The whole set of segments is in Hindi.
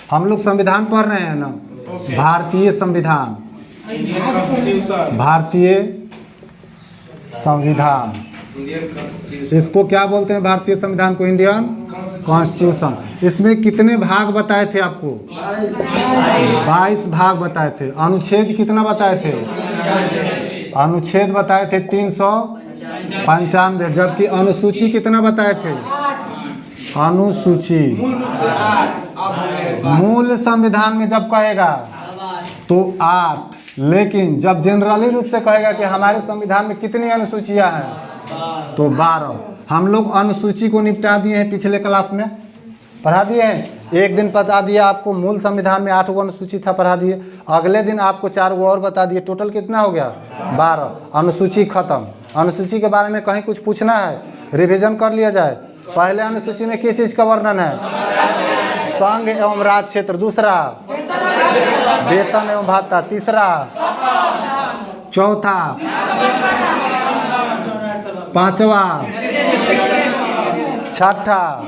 हम लोग संविधान पढ़ रहे हैं ना, भारतीय संविधान, भारतीय संविधान, इसको क्या बोलते हैं? भारतीय संविधान को इंडियन कॉन्स्टिट्यूशन। इसमें कितने भाग बताए थे आपको? 22 भाग बताए थे। अनुच्छेद कितना बताए थे? अनुच्छेद बताए थे 395, जबकि अनुसूची कितना बताए थे? अनुसूची मूल संविधान में जब कहेगा तो 8, लेकिन जब जनरली रूप से कहेगा कि हमारे संविधान में कितनी अनुसूचियां हैं तो 12। हम लोग अनुसूची को निपटा दिए हैं, पिछले क्लास में पढ़ा दिए हैं। एक दिन बता दिया आपको मूल संविधान में 8 गो अनुसूची था, पढ़ा दिए। अगले दिन आपको 4 गो और बता दिए, टोटल कितना हो गया? 12। अनुसूची खत्म। अनुसूची के बारे में कहीं कुछ पूछना है, रिवीजन कर लिया जाए। पहले अनुसूची में किस चीज़ का वर्णन है? संघ एवं राज्य क्षेत्र। दूसरा वेतन एवं भत्ता। तीसरा, चौथा, पांचवा, छठा,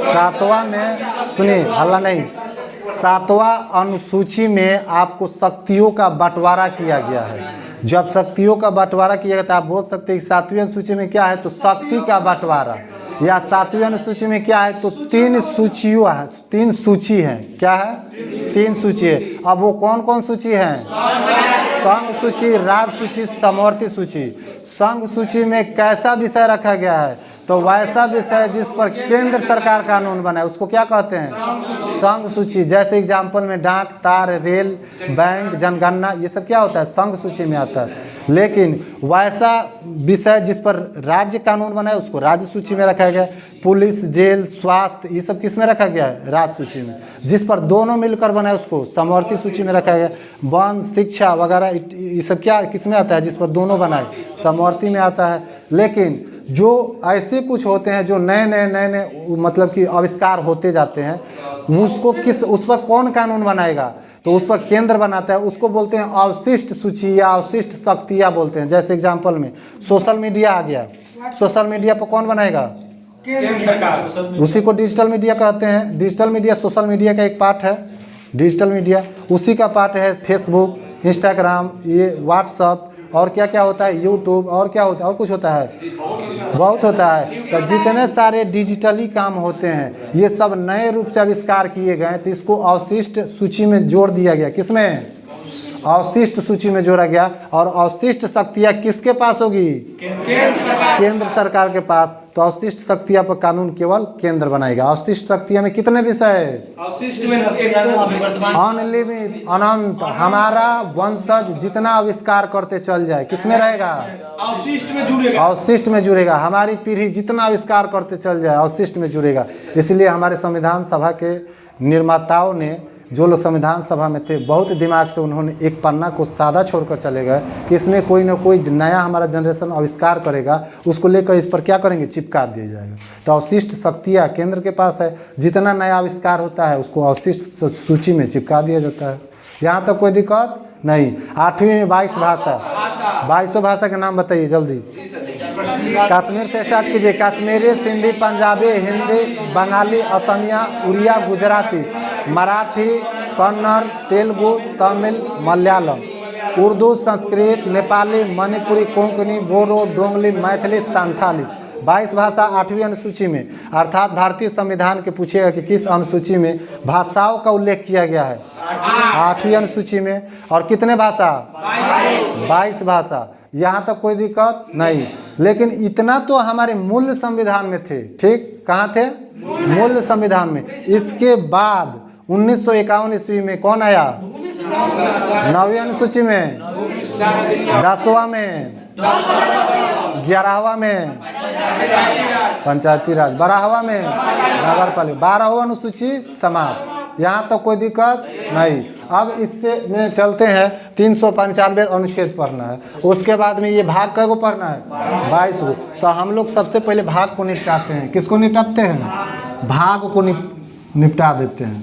सातवां में सुनिए, हल्ला नहीं, 7वां अनुसूची में आपको शक्तियों का बंटवारा किया गया है। जब शक्तियों का बंटवारा किया गया तो आप बोल सकते हैं कि 7वीं अनुसूची में क्या है तो शक्ति का बंटवारा, या 7वीं अनुसूची में क्या है तो 3 सूचियों है, 3 सूची है। क्या है? 3 सूची है। अब वो कौन कौन सूची है? संघ सूची, राज्य सूची, समवर्ती सूची। संघ सूची में कैसा विषय रखा गया है तो वैसा विषय जिस पर केंद्र सरकार कानून बनाए उसको क्या कहते हैं? संघ सूची। जैसे एग्जाम्पल में डाक, तार, रेल, बैंक, जनगणना, ये सब क्या होता है? संघ सूची में आता है। लेकिन वैसा विषय जिस पर राज्य कानून बनाए उसको राज्य सूची में रखा गया। पुलिस, जेल, स्वास्थ्य, ये सब किस में रखा गया है? राज्य सूची में। जिस पर दोनों मिलकर बनाए उसको समवर्ती सूची में रखा गया। वन, शिक्षा वगैरह, ये सब क्या किस में आता है? जिस पर दोनों बनाए समवर्ती में आता है। लेकिन जो ऐसे कुछ होते हैं जो नए नए मतलब कि आविष्कार होते जाते हैं, उसको उस पर कौन कानून बनाएगा? तो उस पर केंद्र बनाता है। उसको बोलते हैं अवशिष्ट सूची या अवशिष्ट शक्तियाँ बोलते हैं। जैसे एग्जाम्पल में सोशल मीडिया आ गया, सोशल मीडिया पर कौन बनाएगा? केंद्र सरकार। उसी को डिजिटल मीडिया कहते हैं। डिजिटल मीडिया सोशल मीडिया का एक पार्ट है। डिजिटल मीडिया उसी का पार्ट है। फेसबुक, इंस्टाग्राम, ये व्हाट्सअप, और क्या क्या होता है? यूट्यूब, और क्या होता है? और कुछ होता है? बहुत होता है। तो जितने सारे डिजिटली काम होते हैं ये सब नए रूप से आविष्कार किए गए, तो इसको अवशिष्ट सूची में जोड़ दिया गया। किसमें? अवशिष्ट सूची में जोड़ा गया। और अवशिष्ट शक्तियाँ किसके पास होगी? केंद्र सरकार के पास। तो अवशिष्ट शक्तियाँ पर कानून केवल केंद्र बनाएगा। अवशिष्ट शक्तियाँ में कितने विषय है? अवशिष्ट में अनलिमिट, अनंत। हमारा वंशज जितना आविष्कार करते चल जाए किसमें रहेगा? अवशिष्ट में जुड़ेगा। अवशिष्ट में जुड़ेगा। हमारी पीढ़ी जितना आविष्कार करते चल जाए अवशिष्ट में जुड़ेगा। इसलिए हमारे संविधान सभा के निर्माताओं ने, जो लोग संविधान सभा में थे, बहुत दिमाग से उन्होंने एक पन्ना को सादा छोड़कर चले गए कि इसमें कोई ना कोई नया हमारा जनरेशन आविष्कार करेगा, उसको लेकर इस पर क्या करेंगे? चिपका दिया जाएगा। तो अवशिष्ट शक्तियाँ केंद्र के पास है। जितना नया आविष्कार होता है उसको अवशिष्ट सूची में चिपका दिया जाता है। यहाँ तक कोई दिक्कत नहीं। 8वीं में 22 भाषा, 22 भाषा के नाम बताइए जल्दी। कश्मीर से स्टार्ट कीजिए। कश्मीरी, सिंधी, पंजाबी, हिंदी, बंगाली, असमिया, उड़िया, गुजराती, मराठी, कन्नड़, तेलुगु, तमिल, मलयालम, उर्दू, संस्कृत, नेपाली, मणिपुरी, कोंकणी, बोडो, डोंगली, मैथिली, संथाली। 22 भाषा 8वीं अनुसूची में, अर्थात भारतीय संविधान के पूछेगा कि किस अनुसूची में भाषाओं का उल्लेख किया गया है? 8वीं अनुसूची में। और कितने भाषा? 22 भाषा। यहाँ तक कोई दिक्कत नहीं। लेकिन इतना तो हमारे मूल संविधान में थे। ठीक, कहाँ थे? मूल संविधान में। इसके बाद 1951 ईस्वी में कौन आया? 9वीं अनुसूची में, 10वां में, 11वां में पंचायती राज, 12वां में नगर पालिका, 12वां अनुसूची समाप्त। यहाँ तो कोई दिक्कत नहीं। अब इससे में चलते हैं 395 अनुच्छेद पढ़ना है। उसके बाद में ये भाग कै को पढ़ना है? 22 को। तो हम लोग सबसे पहले भाग को निपटाते हैं। किसको निपटाते हैं? भाग को निपटा देते हैं।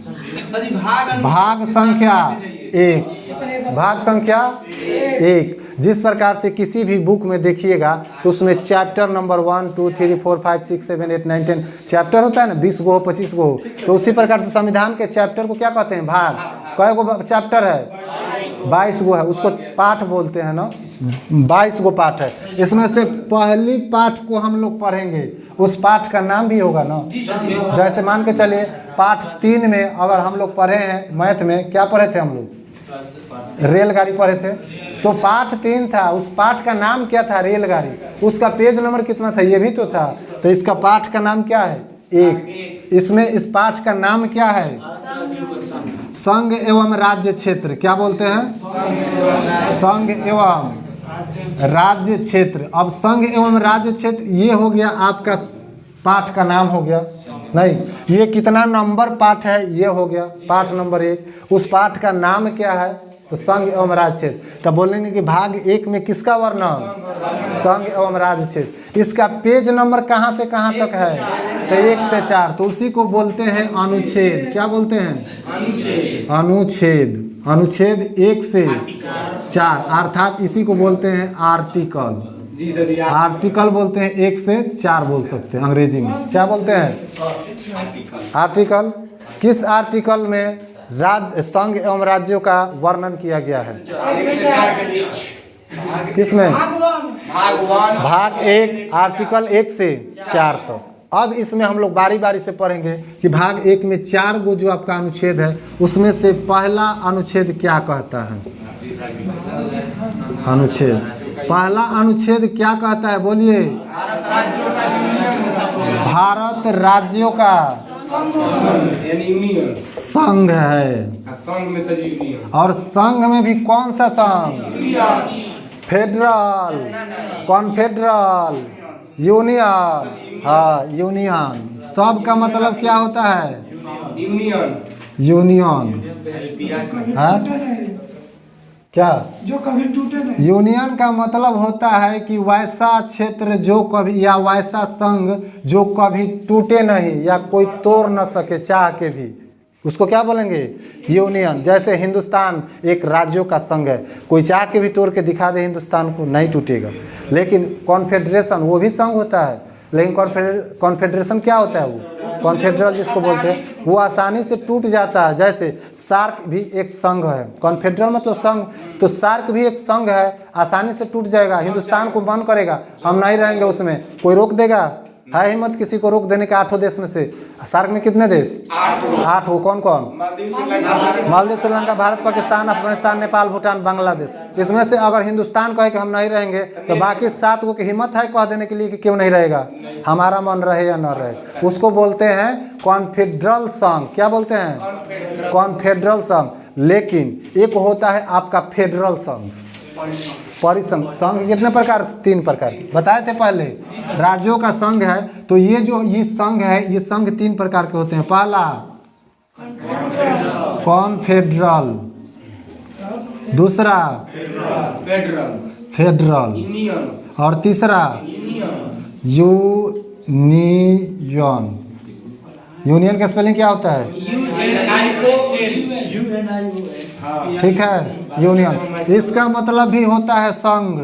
भाग संख्या 1। भाग संख्या 1। जिस प्रकार से किसी भी बुक में देखिएगा तो उसमें चैप्टर नंबर 1 2 3 4 5 6 7 8 9 10 चैप्टर होता है ना, 20 गो हो 25 गो हो, तो उसी प्रकार से संविधान के चैप्टर को क्या कहते हैं? भाग। कई गो चैप्टर है? 22 गो है, उसको पाठ बोलते हैं ना, 22 गो पाठ है। इसमें से पहली पाठ को हम लोग पढ़ेंगे, उस पाठ का नाम भी होगा ना। जैसे मान के चलिए पाठ 3 में अगर हम लोग पढ़े हैं, मैथ में क्या पढ़े थे हम लोग? रेलगाड़ी पढ़े थे। तो पाठ 3 था, उस पाठ का नाम क्या था? रेलगाड़ी। उसका पेज नंबर कितना था? ये भी तो था। तो इसका पाठ का नाम क्या है? 1। इसमें इस पाठ का नाम क्या है? संघ एवं राज्य क्षेत्र। क्या बोलते हैं? संघ एवं राज्य क्षेत्र। अब संघ एवं राज्य क्षेत्र ये हो गया आपका पाठ का नाम हो गया। नहीं, ये कितना नंबर पाठ है? ये हो गया पाठ नंबर 1। उस पाठ का नाम क्या है? तो संघ एवं राज्य क्षेत्र। तब बोलेंगे कि भाग 1 में किसका वर्णन? संघ एवं राज्य क्षेत्र। इसका पेज नंबर कहाँ से कहाँ तक है? तो 1 से 4। तो उसी को बोलते हैं अनुच्छेद। क्या बोलते हैं? अनुच्छेद। अनुच्छेद 1 से 4, अर्थात इसी को बोलते हैं आर्टिकल। आर्टिकल बोलते हैं, 1 से 4 बोल सकते हैं अंग्रेजी में। क्या बोलते हैं? आर्टिकल। किस आर्टिकल में राज्य संघ एवं राज्यों का वर्णन किया गया है? किसमें? भाग 1 आर्टिकल 1 से 4 तक। अब इसमें हम लोग बारी बारी से पढ़ेंगे कि भाग 1 में 4 गो जो आपका अनुच्छेद है, उसमें से पहला अनुच्छेद क्या कहता है? अनुच्छेद पहला अनुच्छेद क्या कहता है? बोलिए। भारत राज्यों का संघ है। संघ में से और संघ में भी कौन सा संघ? Federal, confederal, union. हाँ, यूनियन। सब का मतलब क्या होता है? यूनियन। हाँ क्या? जो कभी टूटे नहीं। यूनियन का मतलब होता है कि वैसा क्षेत्र जो कभी, या वैसा संघ जो कभी टूटे नहीं या कोई तोड़ न सके चाह के भी, उसको क्या बोलेंगे? यूनियन। जैसे हिंदुस्तान एक राज्यों का संघ है, कोई चाह के भी तोड़ के दिखा दे हिंदुस्तान को, नहीं टूटेगा। लेकिन कॉन्फेडरेशन वो भी संघ होता है, लेकिन कॉन्फेडरेशन क्या होता है? वो कॉन्फेडरल जिसको बोलते हैं, वो आसानी से टूट जाता है। जैसे सार्क भी एक संघ है, कॉन्फेडरल मतलब संघ, तो सार्क भी एक संघ है, आसानी से टूट जाएगा। हिंदुस्तान को बंद करेगा, हम नहीं रहेंगे उसमें, कोई रोक देगा? है हिम्मत किसी को रोक देने का? 8 देश में से। सार्क में कितने देश? 8 हो। कौन कौन? मालदीव, श्रीलंका, भारत, पाकिस्तान, अफगानिस्तान, नेपाल, भूटान, बांग्लादेश। इसमें से अगर हिंदुस्तान कहे कि हम नहीं रहेंगे, तो बाकी 7 गो की हिम्मत है कह देने के लिए कि क्यों नहीं रहेगा, हमारा मन रहे या न रहे। उसको बोलते हैं कॉन्फेडरल संघ। क्या बोलते हैं? कॉन्फेडरल संघ। लेकिन एक होता है आपका फेडरल संघ, परिसंघ। संघ कितने प्रकार? 3 प्रकार बताए थे पहले। राज्यों का संघ है, तो ये जो ये संघ है, ये संघ 3 प्रकार के होते हैं। पहला कॉन्फेडरल, दूसरा फेडरल, और तीसरा यूनियन। यूनियन का स्पेलिंग क्या होता है? ठीक है, यूनियन। इसका मतलब भी होता है संघ,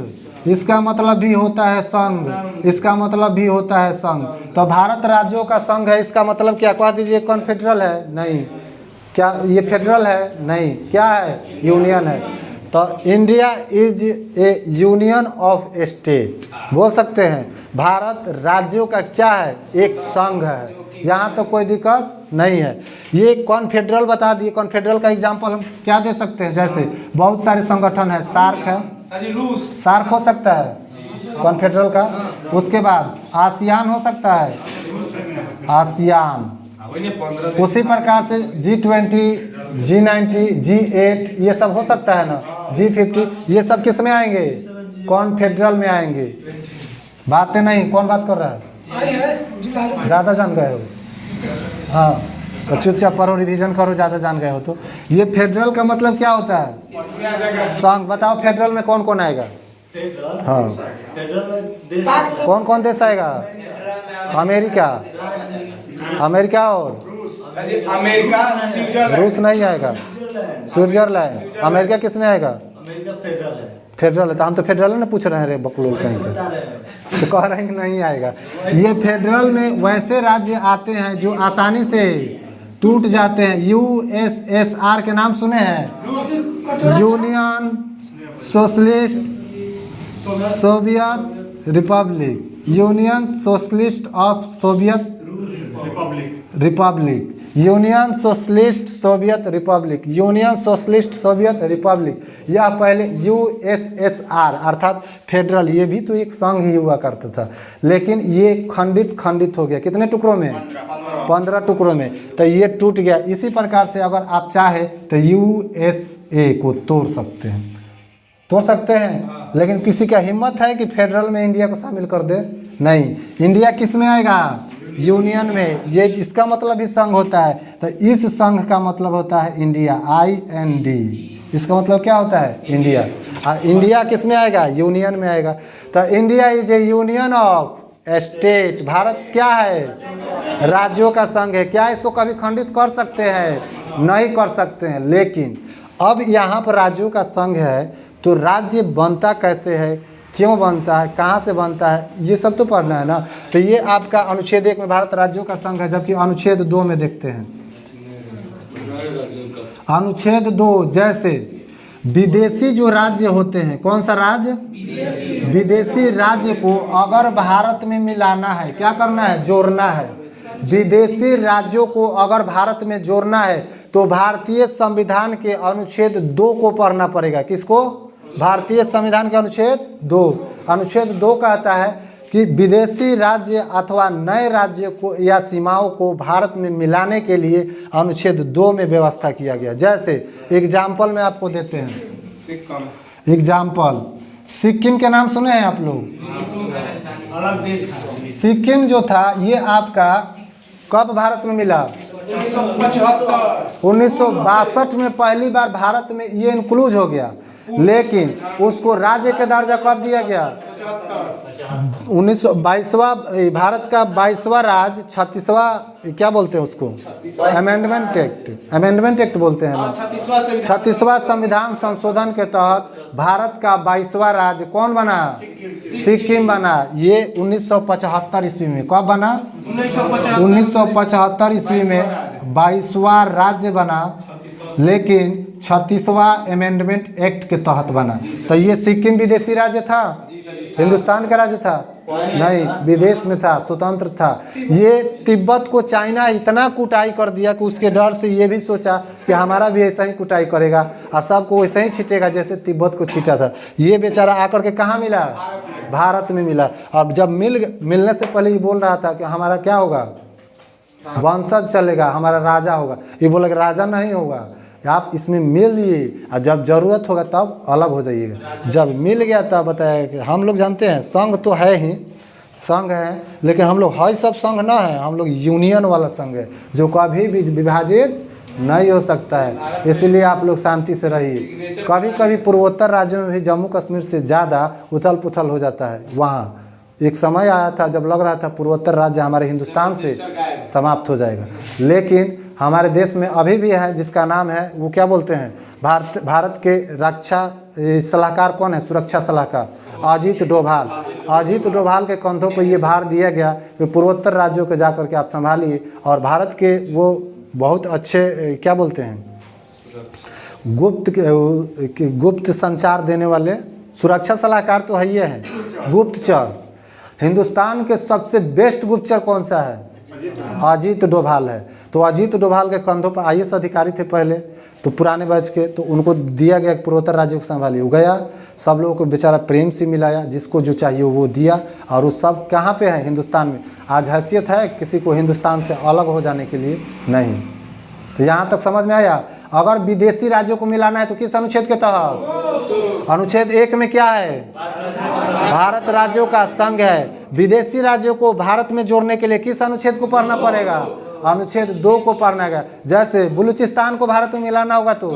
इसका मतलब भी होता है संघ, इसका मतलब भी होता है संघ। तो भारत राज्यों का संघ है, इसका मतलब क्या? कह दीजिए कॉन्फेडरल है? नहीं। क्या ये फेडरल है? नहीं। क्या है? यूनियन है। तो India is A union of state बोल सकते हैं। भारत राज्यों का क्या है? एक संघ है। यहाँ तो कोई दिक्कत नहीं है। ये कॉन्फेडरल बता दिए। कॉन्फेडरल का एग्जांपल हम क्या दे सकते हैं? जैसे बहुत सारे संगठन है, सार्क है, सार्क हो सकता है कॉन्फेडरल का। उसके बाद आसियान हो सकता है, आसियान। उसी प्रकार से G20, G90, G8 ये सब हो सकता है ना, G50। ये सब किस में आएंगे? कॉन्फेडरल में आएंगे। बातें नहीं, कौन बात कर रहा है? ज़्यादा जान गए हो? हाँ, तो चुपचाप पढ़ो, रिवीजन करो। ज़्यादा जान गए हो तो। ये फेडरल का मतलब क्या होता है? संघ। बताओ फेडरल में कौन कौन आएगा? हाँ, कौन कौन देश आएगा? अमेरिका, अमेरिका और अमेरिका, रूस नहीं आएगा। स्विट्जरलैंड। अमेरिका किस में आएगा? अमेरिका फेडरल है। फेडरल है, तो हम तो फेडरल ना पूछ रहे हैं रे बकलोल कहीं के, तो कह रहे हैं कि नहीं आएगा। ये फेडरल में वैसे राज्य आते हैं जो आसानी से टूट जाते हैं। यूएसएसआर के नाम सुने हैं? Union socialist Soviet Republic, union socialist of Soviet Republic, union socialist Soviet Republic, union socialist Soviet Republic. यह पहले यूएसएसआर अर्थात फेडरल, ये भी तो एक संघ ही हुआ करता था, लेकिन ये खंडित हो गया। कितने टुकड़ों में? 15 टुकड़ों में। तो ये टूट गया। इसी प्रकार से अगर आप चाहे तो यूएसए को तोड़ सकते हैं, लेकिन किसी का हिम्मत है कि फेडरल में इंडिया को शामिल कर दे? नहीं। इंडिया किस में आएगा? यूनियन में। ये इसका मतलब ही संघ होता है, तो इस संघ का मतलब होता है इंडिया, IND। इसका मतलब क्या होता है? इंडिया। इंडिया किस में आएगा? यूनियन में आएगा। तो India is A union of state. Bharat क्या है? राज्यों का संघ है। क्या इसको कभी खंडित कर सकते हैं? नहीं कर सकते हैं। लेकिन अब यहाँ पर राज्यों का संघ है, तो राज्य बनता कैसे है, क्यों बनता है, कहाँ से बनता है, ये सब तो पढ़ना है ना। तो ये आपका अनुच्छेद 1 में भारत राज्यों का संघ है, जबकि अनुच्छेद 2 में देखते हैं। अनुच्छेद 2, जैसे विदेशी जो राज्य होते हैं, कौन सा राज्य? विदेशी राज्य को अगर भारत में मिलाना है, क्या करना है? जोड़ना है। विदेशी राज्यों को अगर भारत में जोड़ना है तो भारतीय संविधान के अनुच्छेद 2 को पढ़ना पड़ेगा। किसको? भारतीय संविधान के अनुच्छेद 2। अनुच्छेद 2 कहता है कि विदेशी राज्य अथवा नए राज्य को या सीमाओं को भारत में मिलाने के लिए अनुच्छेद 2 में व्यवस्था किया गया। जैसे एग्जाम्पल में आपको देते हैं। एग्जाम्पल, सिक्किम के नाम सुने हैं आप लोग? अलग देश था। सिक्किम जो था ये आपका कब भारत में मिला? 1962 में पहली बार भारत में ये इंक्लूड हो गया, लेकिन उसको राज्य का दर्जा कब दिया गया? 1922वां भारत का 22वां राज्य, 36वां क्या बोलते हैं उसको? अमेंडमेंट एक्ट बोलते हैं ना। 36वां संविधान संशोधन के तहत भारत का 22वां राज्य कौन बना? सिक्किम बना। ये 1975 ईस्वी में। कब बना? 1975 ईस्वी में 22वां राज्य बना, लेकिन 36वां अमेंडमेंट एक्ट के तहत बना। तो ये सिक्किम विदेशी राज्य था? हिंदुस्तान का राज्य था? नहीं, विदेश में था, स्वतंत्र था। ये तिब्बत को चाइना इतना कुटाई कर दिया कि उसके डर से ये भी सोचा कि हमारा भी ऐसा ही कुटाई करेगा और सबको वैसे ही छीटेगा जैसे तिब्बत को छीटा था। ये बेचारा आकर के कहाँ मिला? भारत में मिला। अब जब मिलने से पहले ये बोल रहा था कि हमारा क्या होगा? वंशज चलेगा, हमारा राजा होगा। ये बोला कि राजा नहीं होगा, आप इसमें मिल लिए और जब जरूरत होगा तब अलग हो जाइएगा। जब मिल गया तब बताया कि हम लोग जानते हैं संघ तो है ही, संघ है, लेकिन हम लोग हर सब संघ ना है, हम लोग यूनियन वाला संघ है जो कभी भी विभाजित नहीं हो सकता है। इसलिए आप लोग शांति से रहिए। कभी कभी पूर्वोत्तर राज्यों में भी जम्मू कश्मीर से ज़्यादा उथल पुथल हो जाता है। वहाँ एक समय आया था जब लग रहा था पूर्वोत्तर राज्य हमारे हिंदुस्तान से समाप्त हो जाएगा, लेकिन हमारे देश में अभी भी है जिसका नाम है, वो क्या बोलते हैं? भारत के रक्षा सलाहकार कौन है? सुरक्षा सलाहकार अजीत डोभाल। अजीत डोभाल के कंधों पर ये भार दिया गया कि पूर्वोत्तर राज्यों को जाकर के आप संभालिए। और भारत के वो बहुत अच्छे क्या बोलते हैं, गुप्त संचार देने वाले सुरक्षा सलाहकार तो है, ये है गुप्तचर। हिंदुस्तान के सबसे बेस्ट गुप्तचर कौन सा है? अजीत डोभाल है। तो अजीत डोभाल के कंधों पर IAS अधिकारी थे पहले, तो पुराने बैच के, तो उनको दिया गया पूर्वोत्तर राज्यों को संभालिए। वो गया, सब लोगों को बेचारा प्रेम से मिलाया, जिसको जो चाहिए वो दिया, और वो सब कहाँ पे है? हिंदुस्तान में। आज हैसियत है किसी को हिंदुस्तान से अलग हो जाने के लिए? नहीं। तो यहाँ तक समझ में आया। अगर विदेशी राज्यों को मिलाना है तो किस अनुच्छेद के तहत? अनुच्छेद 1 में क्या है? भारत राज्यों का संघ है। विदेशी राज्यों को भारत में जोड़ने के लिए किस अनुच्छेद को पढ़ना पड़ेगा? अनुच्छेद 2 को पढ़ना है। जैसे बलूचिस्तान को भारत में मिलाना होगा तो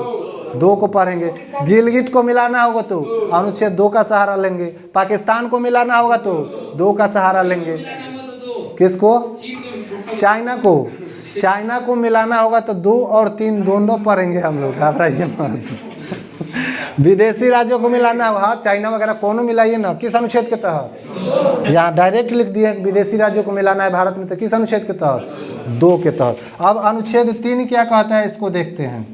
2 को पढ़ेंगे, गिलगिट को मिलाना होगा तो अनुच्छेद 2 का सहारा लेंगे, पाकिस्तान को मिलाना होगा तो 2 का सहारा लेंगे। किसको? चाइना को मिलाना होगा तो 2 और 3 दोनों पढ़ेंगे हम लोग, घबराइए मत। विदेशी राज्यों को मिलाना होगा, हाँ चाइना वगैरह कोनो मिलाइए ना, किस अनुच्छेद के तहत? यहाँ डायरेक्ट लिख दिए विदेशी राज्यों को मिलाना है भारत में, तो किस अनुच्छेद के तहत? 2 के तहत। अब अनुच्छेद 3 क्या कहता है, इसको देखते हैं।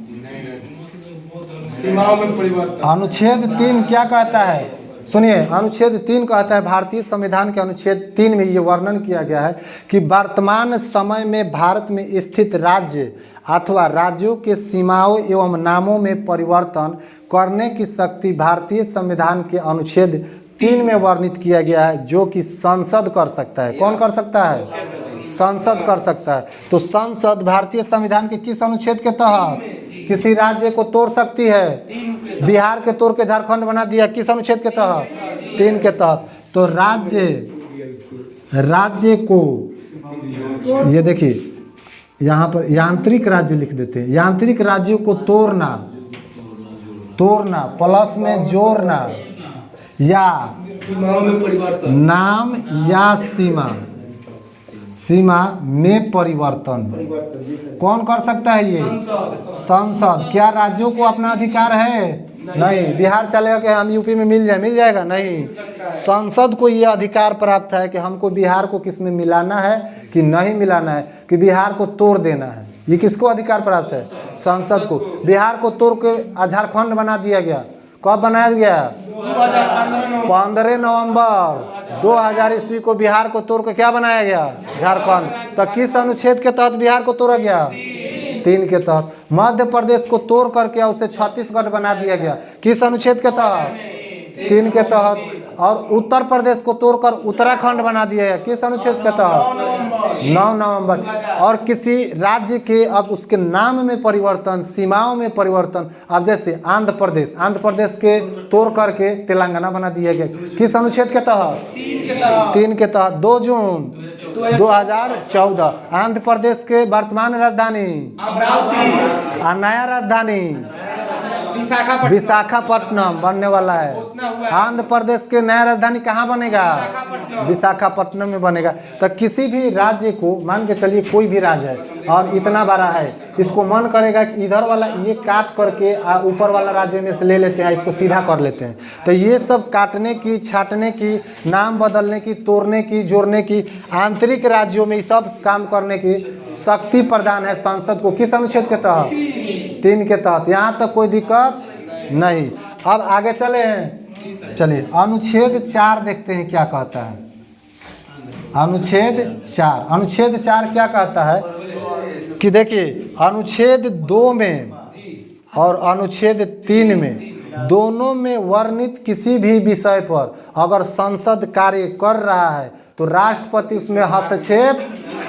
सीमाओं में परिवर्तन। अनुच्छेद 3 क्या कहता है, सुनिए। अनुच्छेद 3 कहता है, भारतीय संविधान के अनुच्छेद 3 में ये वर्णन किया गया है कि वर्तमान समय में भारत में स्थित राज्य अथवा राज्यों के सीमाओं एवं नामों में परिवर्तन करने की शक्ति भारतीय संविधान के अनुच्छेद 3 में वर्णित किया गया है, जो कि संसद कर सकता है। कौन कर सकता है? संसद कर सकता है। तो संसद भारतीय संविधान के किस अनुच्छेद के तहत किसी राज्य को तोड़ सकती है? बिहार के तोड़ के झारखंड बना दिया, किस अनुच्छेद के तहत? 3 के तहत। तो राज्य को, ये देखिए यहाँ पर यांत्रिक राज्य लिख देते हैं। यांत्रिक राज्यों को तोड़ना प्लस में जोड़ना या सीमाओं में परिवर्तन, नाम या सीमा में परिवर्तन कौन कर सकता है? ये संसद। क्या राज्यों को अपना अधिकार है? नहीं। बिहार चलेगा कि हम यूपी में मिल जाएगा? नहीं। संसद को ये अधिकार प्राप्त है कि हमको बिहार को किस में मिलाना है कि नहीं मिलाना है, कि बिहार को तोड़ देना है। ये किसको अधिकार प्राप्त है? संसद को। बिहार को तोड़ के झारखंड बना दिया गया। कब बनाया गया? 15 नवंबर 2000 ईस्वी को बिहार को तोड़ के क्या बनाया गया? झारखंड। तो किस अनुच्छेद के तहत बिहार को तोड़ा गया? 3 के तहत। मध्य प्रदेश को तोड़ करके उसे छत्तीसगढ़ बना दिया गया, किस अनुच्छेद के तहत? 3 के तहत। और उत्तर प्रदेश को तोड़कर उत्तराखंड बना दिया गया, किस अनुच्छेद के तहत? 9 नवंबर। और किसी राज्य के अब उसके नाम में परिवर्तन, सीमाओं में परिवर्तन, अब जैसे आंध्र प्रदेश के तोड़ करके तेलंगाना बना दिया गया, किस अनुच्छेद के तहत? 3 के तहत। 2 जून 2014 आंध्र प्रदेश के वर्तमान राजधानी और नया राजधानी विशाखापट्टनम बनने वाला है। आंध्र प्रदेश के नया राजधानी कहाँ बनेगा? विशाखापट्टनम में बनेगा। तो किसी भी राज्य को मान के चलिए, कोई भी राज्य है और इतना बड़ा है, इसको मन करेगा कि इधर वाला ये काट करके ऊपर वाला राज्य में से ले लेते हैं, इसको सीधा कर लेते हैं। तो ये सब काटने की, छाटने की, नाम बदलने की, तोड़ने की, जोड़ने की, आंतरिक राज्यों में सब काम करने की शक्ति प्रदान है संसद को, किस अनुच्छेद के तहत? 3 के तहत। यहाँ तक कोई दिक्कत नहीं। अब आगे चले हैं, चलिए अनुच्छेद 4 देखते हैं क्या कहता है। अनुच्छेद 4 क्या कहता है कि देखिए, अनुच्छेद 2 में और अनुच्छेद 3 में दोनों में वर्णित किसी भी विषय पर अगर संसद कार्य कर रहा है तो राष्ट्रपति उसमें हस्तक्षेप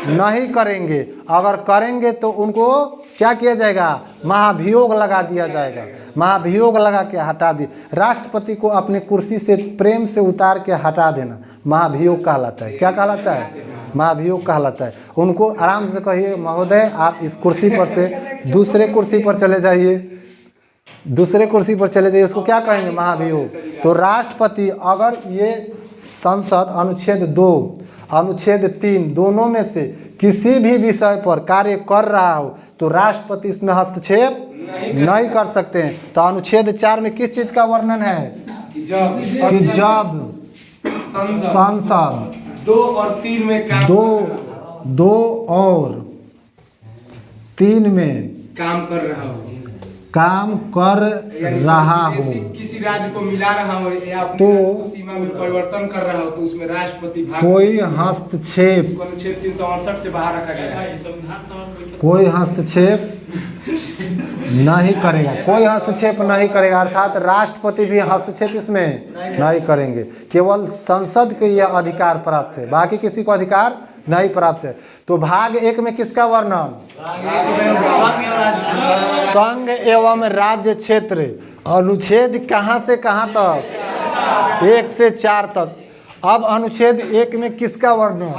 नहीं करेंगे। अगर करेंगे तो उनको क्या किया जाएगा? महाभियोग लगा दिया जाएगा। महाभियोग लगा के हटा दी। राष्ट्रपति को अपनी कुर्सी से प्रेम से उतार के हटा देना महाभियोग कहलाता है। क्या कहलाता है? महाभियोग कहलाता है। उनको आराम से कहिए, महोदय आप इस कुर्सी पर से दूसरे कुर्सी पर चले जाइए, दूसरे कुर्सी पर चले जाइए, उसको क्या कहेंगे? महाभियोग। तो राष्ट्रपति अगर ये संसद अनुच्छेद 2 अनुच्छेद 3 दोनों में से किसी भी विषय पर कार्य कर रहा हो तो राष्ट्रपति इसमें हस्तक्षेप नहीं कर सकते हैं। तो अनुच्छेद 4 में किस चीज का वर्णन है? कि जब संसद 2 और 3 में दो और 3 में काम कर रहा हो, किसी राज्य को मिला रहा हो या तो सीमा में परिवर्तन कर रहा हो तो उसमें राष्ट्रपति कोई हस्तक्षेप अनुच्छेद 368 से बाहर रखा गया है। कोई हस्तक्षेप नहीं करेगा। कोई हस्तक्षेप नहीं करेगा, अर्थात राष्ट्रपति भी हस्तक्षेप इसमें नहीं करेंगे। केवल संसद को यह अधिकार प्राप्त है, बाकी किसी को अधिकार नहीं प्राप्त है। तो भाग 1 में किसका वर्णन? संघ एवं राज्य क्षेत्र। अनुच्छेद कहाँ से कहाँ तक? 1 से 4 तक। अब अनुच्छेद 1 में किसका वर्णन?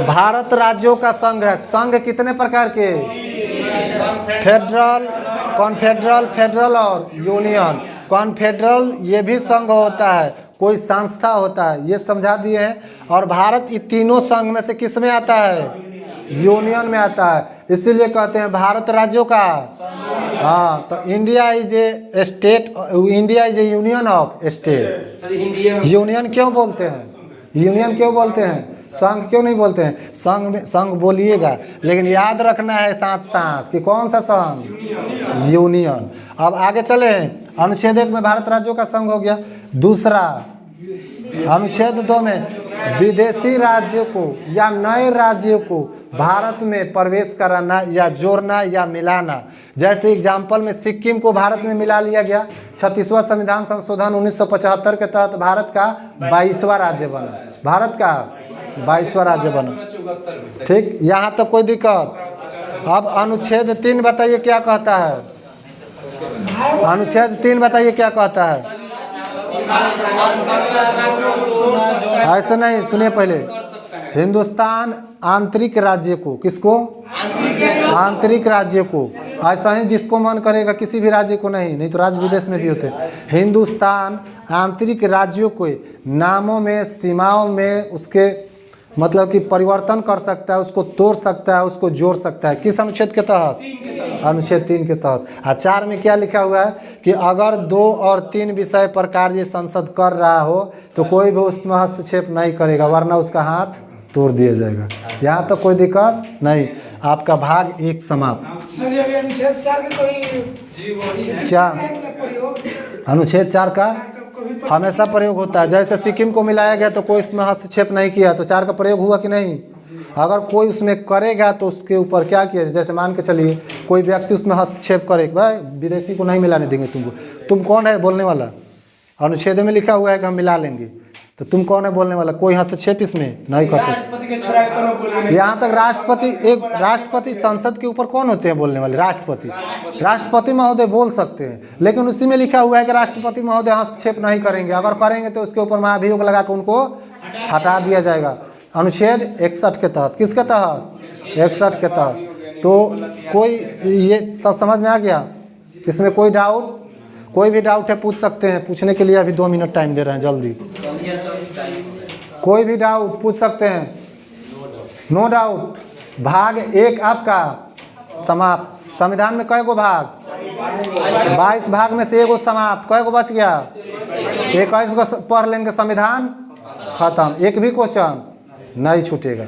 भारत राज्यों का संघ है। संघ कितने प्रकार के? फेडरल, कॉन्फेडरल, फेडरल और यूनियन। कॉन्फेडरल ये भी संघ होता है, कोई संस्था होता है, ये समझा दिए हैं। और भारत इन तीनों संघ में से किस में आता है? यूनियन में आता है, इसीलिए कहते हैं भारत राज्यों का। हाँ, तो India is a state, India is A union of state. Union क्यों बोलते हैं? यूनियन क्यों बोलते हैं? संघ क्यों नहीं बोलते हैं? संघ में संघ बोलिएगा, लेकिन याद रखना है साथ साथ कि कौन सा संघ? यूनियन। अब आगे चले, अनुच्छेद 1 में भारत राज्यों का संघ हो गया। दूसरा, अनुच्छेद 2 में विदेशी राज्यों को या नए राज्यों को भारत में प्रवेश कराना या जोड़ना या मिलाना। जैसे एग्जाम्पल में सिक्किम को भारत में मिला लिया गया। 36वां संविधान संशोधन 1975 के तहत भारत का 22वां राज्य बना। भारत का 22वां राज्य बना। ठीक, यहाँ तक कोई दिक्कत? अब अनुच्छेद 3 बताइए क्या कहता है? अनुच्छेद 3 बताइए क्या कहता है? ऐसे नहीं, सुनिए पहले। हिंदुस्तान आंतरिक राज्य को, किसको? आंतरिक राज्य को। ऐसा ही जिसको मन करेगा, किसी भी राज्य को नहीं तो राज्य विदेश में भी होते हैं। हिंदुस्तान आंतरिक राज्यों को नामों में, सीमाओं में उसके मतलब कि परिवर्तन कर सकता है, उसको तोड़ सकता है, उसको जोड़ सकता है। किस अनुच्छेद के तहत? अनुच्छेद 3 के तहत। 4 में क्या लिखा हुआ है कि अगर 2 और 3 विषय पर कार्य संसद कर रहा हो तो कोई भी उसमें हस्तक्षेप नहीं करेगा, वरना उसका हाथ तोड़ दिया जाएगा। यहाँ तो कोई दिक्कत नहीं। आपका भाग 1 समाप्त। अनुच्छेद 4 के कोई क्या? अनुच्छेद 4 का हमेशा प्रयोग होता है। जैसे सिक्किम को मिलाया गया तो कोई इसमें हस्तक्षेप नहीं किया, तो 4 का प्रयोग हुआ कि नहीं? अगर कोई उसमें करेगा तो उसके ऊपर क्या किया? जैसे मान के चलिए कोई व्यक्ति उसमें हस्तक्षेप करे, भाई विदेशी को नहीं मिलाने देंगे तुमको, तुम कौन है बोलने वाला? अनुच्छेद में लिखा हुआ है कि हम मिला लेंगे, तो तुम कौन है बोलने वाला? कोई हस्तक्षेप इसमें नहीं कर सकते। यहाँ तक राष्ट्रपति, एक राष्ट्रपति संसद के ऊपर कौन होते हैं बोलने वाले? राष्ट्रपति। राष्ट्रपति महोदय बोल सकते हैं, लेकिन उसी में लिखा हुआ है कि राष्ट्रपति महोदय हस्तक्षेप नहीं करेंगे। अगर करेंगे तो उसके ऊपर महाभियोग लगा कर उनको हटा दिया जाएगा। अनुच्छेद 61 के तहत। किसके तहत? 61 के तहत। तो कोई ये सब समझ में आ गया? इसमें कोई डाउट? कोई भी डाउट है पूछ सकते हैं। पूछने के लिए अभी 2 मिनट टाइम दे रहे हैं, जल्दी। कोई भी डाउट पूछ सकते हैं। No doubt. भाग 1 आपका समाप्त। संविधान में कई गो भाग? 22 भाग में से 1 गो समाप्त। कई गो बच गया? 21 को पढ़ लेंगे, संविधान खत्म। एक भी क्वेश्चन नहीं छूटेगा।